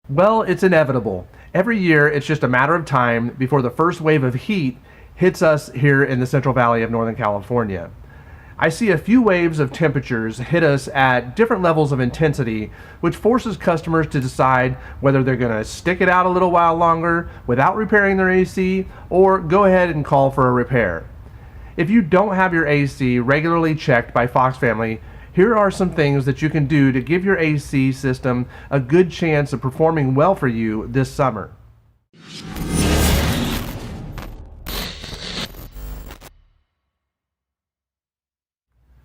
Well, it's inevitable. Every year, it's just a matter of time before the first wave of heat hits us here in the Central Valley of Northern California. I see a few waves of temperatures hit us at different levels of intensity, which forces customers to decide whether they're going to stick it out a little while longer without repairing their AC or go ahead and call for a repair. If you don't have your AC regularly checked by Fox Family, here are some things that you can do to give your AC system a good chance of performing well for you this summer.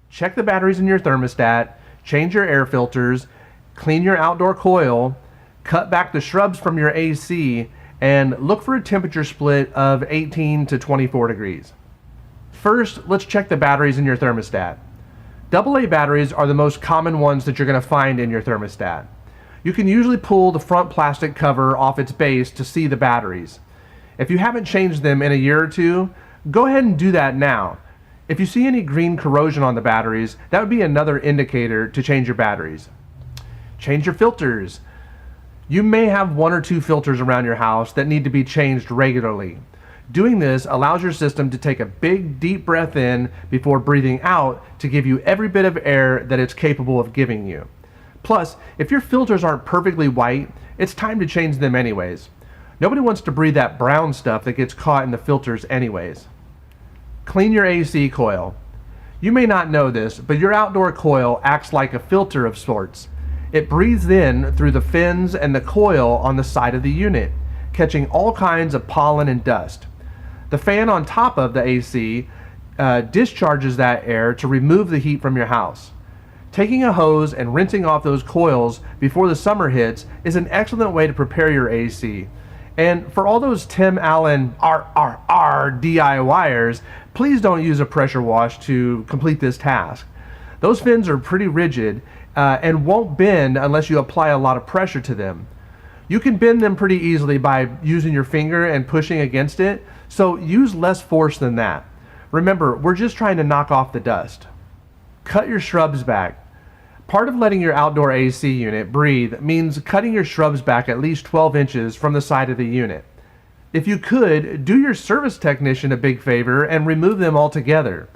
Check the batteries in your thermostat, change your air filters, clean your outdoor coil, cut back the shrubs from your AC, and look for a temperature split of 18 to 24 degrees. First, let's check the batteries in your thermostat. AA batteries are the most common ones that you're going to find in your thermostat. You can usually pull the front plastic cover off its base to see the batteries. If you haven't changed them in a year or two, go ahead and do that now. If you see any green corrosion on the batteries, that would be another indicator to change your batteries. Change your filters. You may have one or two filters around your house that need to be changed regularly. Doing this allows your system to take a big, deep breath in before breathing out to give you every bit of air that it's capable of giving you. Plus, if your filters aren't perfectly white, it's time to change them anyways. Nobody wants to breathe that brown stuff that gets caught in the filters anyways. Clean your AC coil. You may not know this, but your outdoor coil acts like a filter of sorts. It breathes in through the fins and the coil on the side of the unit, catching all kinds of pollen and dust. The fan on top of the AC discharges that air to remove the heat from your house. Taking a hose and rinsing off those coils before the summer hits is an excellent way to prepare your AC. And for all those Tim Allen DIYers, please don't use a pressure wash to complete this task. Those fins are pretty rigid and won't bend unless you apply a lot of pressure to them. You can bend them pretty easily by using your finger and pushing against it, so use less force than that. Remember, we're just trying to knock off the dust. Cut your shrubs back. Part of letting your outdoor AC unit breathe means cutting your shrubs back at least 12 inches from the side of the unit. If you could, do your service technician a big favor and remove them altogether.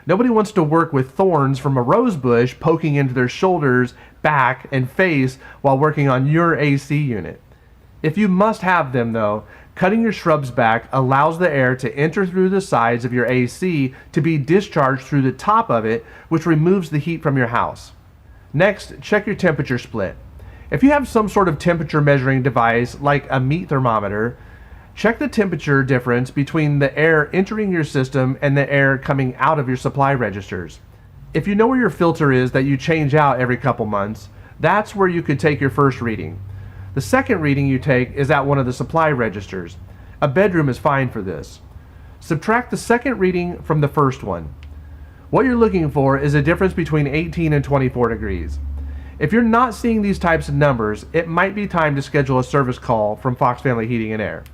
Nobody wants to work with thorns from a rose bush poking into their shoulders, back, and face while working on your AC unit. If you must have them though, cutting your shrubs back allows the air to enter through the sides of your AC to be discharged through the top of it, which removes the heat from your house. Next, check your temperature split. If you have some sort of temperature measuring device like a meat thermometer, check the temperature difference between the air entering your system and the air coming out of your supply registers. If you know where your filter is that you change out every couple months, that's where you could take your first reading. The second reading you take is at one of the supply registers. A bedroom is fine for this. Subtract the second reading from the first one. What you're looking for is a difference between 18 and 24 degrees. If you're not seeing these types of numbers, it might be time to schedule a service call from Fox Family Heating and Air.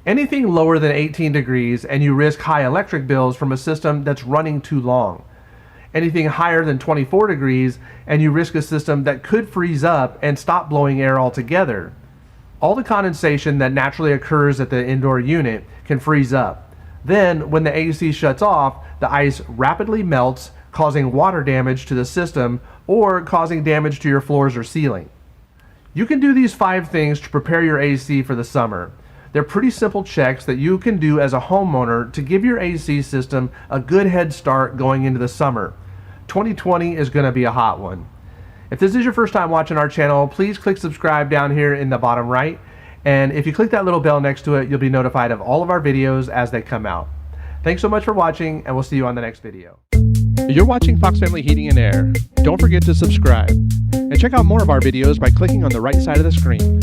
Anything lower than 18 degrees and you risk high electric bills from a system that's running too long. Anything higher than 24 degrees and you risk a system that could freeze up and stop blowing air altogether. All the condensation that naturally occurs at the indoor unit can freeze up. Then, when the AC shuts off, the ice rapidly melts, causing water damage to the system or causing damage to your floors or ceiling. You can do these 5 things to prepare your AC for the summer. They're pretty simple checks that you can do as a homeowner to give your AC system a good head start going into the summer. 2020 is going to be a hot one. If this is your first time watching our channel, please click subscribe down here in the bottom right. And if you click that little bell next to it, you'll be notified of all of our videos as they come out. Thanks so much for watching, and we'll see you on the next video. You're watching Fox Family Heating and Air. Don't forget to subscribe. And check out more of our videos by clicking on the right side of the screen.